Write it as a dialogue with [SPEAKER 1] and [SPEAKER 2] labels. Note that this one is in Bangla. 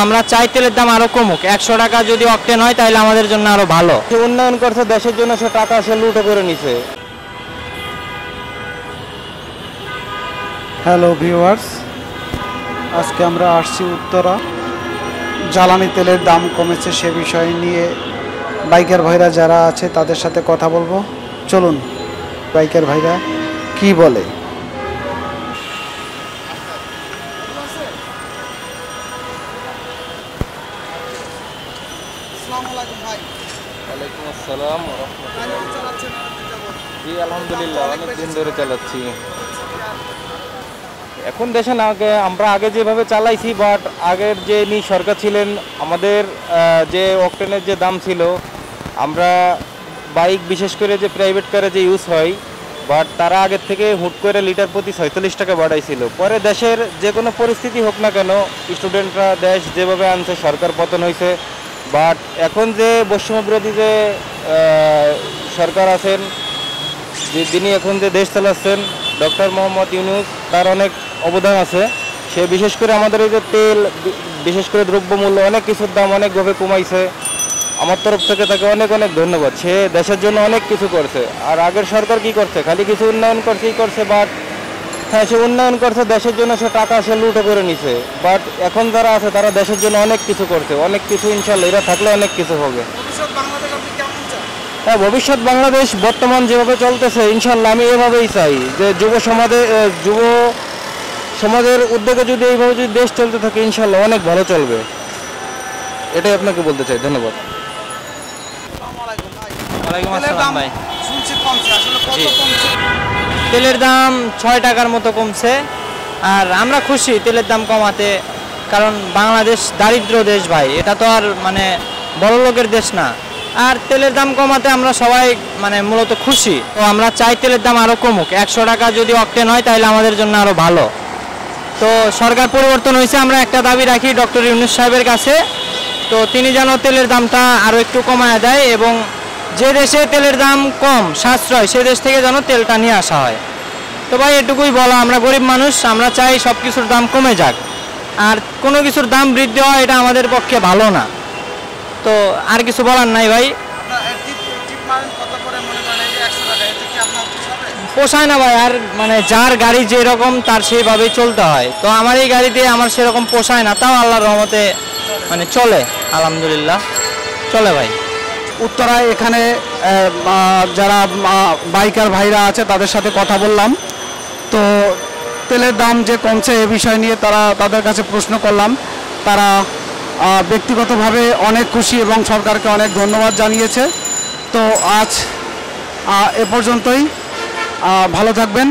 [SPEAKER 1] আমরা চাই তেলের দাম আরো কমুক। 100 টাকা যদি অক্টেন হয় তাহলে আমাদের জন্য আরো ভালো।
[SPEAKER 2] উন্নয়ন করছে দেশের জন্য, সে টাকা সে লুটে করে নিছে।
[SPEAKER 3] হ্যালো ভিউয়ার্স, আজকে আমরা আসছি উত্তরা। জ্বালানি তেলের দাম কমেছে সে বিষয় নিয়ে বাইকার ভাইরা যারা আছে তাদের সাথে কথা বলবো। চলুন বাইকার ভাইরা কি বলে।
[SPEAKER 2] ওয়ালাইকুম আসসালাম ওয়া রাহমাতুল্লাহ। জি আলহামদুলিল্লাহ, অনেক দিন ধরে চালাচ্ছি। এখন দেখেন, আমরা আগে যেভাবে চালাইছি, বাট আগের যে সরকার ছিলেন আমাদের, যে অকটেনের যে দাম ছিল, আমরা বাইক বিশেষ করে যে প্রাইভেট কারে যে ইউজ হয়, বাট তারা আগের থেকে হুট করে লিটার প্রতি 46 টাকা বাড়াইছিল। পরে দেশের যে কোনো পরিস্থিতি হোক না কেন, স্টুডেন্টরা দেশ যেভাবে আনছে, সরকার পতন হয়েছে, বাট এখন যে বৈষম্যবিরোধী যে সরকার আছেন, যে তিনি এখন যে দেশ চালাচ্ছেন, ডক্টর মোহাম্মদ ইউনূস, তার অনেক অবদান আছে। সে বিশেষ করে আমাদের এই যে তেল, বিশেষ করে দ্রব্যমূল্য, অনেক কিছুর দাম অনেকভাবে কমাইছে। আমার তরফ থেকে তাকে অনেক অনেক ধন্যবাদ। সে দেশের জন্য অনেক কিছু করছে। আর আগের সরকার কি করছে, খালি কিছু উন্নয়ন করছে, বাট হ্যাঁ, সে উন্নয়ন করছে দেশের জন্য, সে টাকা সে লুটে করে নিছে। বাট এখন যারা আছে তারা দেশের জন্য অনেক কিছু করছে, অনেক কিছু। ইনশাল্লাহ এরা থাকলে অনেক কিছু হবে। হ্যাঁ, ভবিষ্যৎ বাংলাদেশ বর্তমান যেভাবে চলতেছে, ইনশাল্লাহ আমি এভাবেই চাই যে যুব সমাজের উদ্যোগে যদি এইভাবে যদি দেশ চলতে থাকে, ইনশাল্লাহ অনেক ভালো চলবে। এটাই আপনাকে বলতে চাই। ধন্যবাদ।
[SPEAKER 1] ওয়ালাইকুম আসসালাম ভাই। তেলের দাম 6 টাকার মতো কমছে, আর আমরা খুশি তেলের দাম কমাতে, কারণ বাংলাদেশ দারিদ্র দেশ ভাই, এটা তো আর মানে বড় লোকের দেশ না। আর তেলের দাম কমাতে আমরা সবাই মানে মূলত খুশি। তো আমরা চাই তেলের দাম আরো কমুক। 100 টাকা যদি অক্টেন হয় তাহলে আমাদের জন্য আরো ভালো। তো সরকার পরিবর্তন হয়েছে, আমরা একটা দাবি রাখি ডক্টর ইউনূস সাহেবের কাছে, তো তিনি যেন তেলের দামটা আরো একটু কমায় দেয়, এবং যে দেশে তেলের দাম কম সাশ্রয় সে দেশ থেকে যেন তেলটা নিয়ে আসা হয়। তো ভাই এটুকুই বলা, আমরা গরিব মানুষ, আমরা চাই সব কিছুর দাম কমে যাক। আর কোনো কিছুর দাম বৃদ্ধি হয় এটা আমাদের পক্ষে ভালো না। তো আর কিছু বলার নাই ভাই। পোষায় না ভাই, আর মানে যার গাড়ি যেরকম তার সেইভাবেই চলতে হয়। তো আমার এই গাড়ি দিয়ে আমার সেরকম পোষায় না, তাও আল্লাহর রহমতে মানে চলে, আলহামদুলিল্লাহ চলে ভাই।
[SPEAKER 3] উত্তরায় এখানে যারা বাইকার ভাইরা আছে তাদের সাথে কথা বললাম। তো তেলের দাম যে কমছে এ বিষয় নিয়ে তাদের কাছে প্রশ্ন করলাম। তারা ব্যক্তিগতভাবে অনেক খুশি এবং সরকারকে অনেক ধন্যবাদ জানিয়েছে। তো আজ এ পর্যন্তই। ভালো থাকবেন।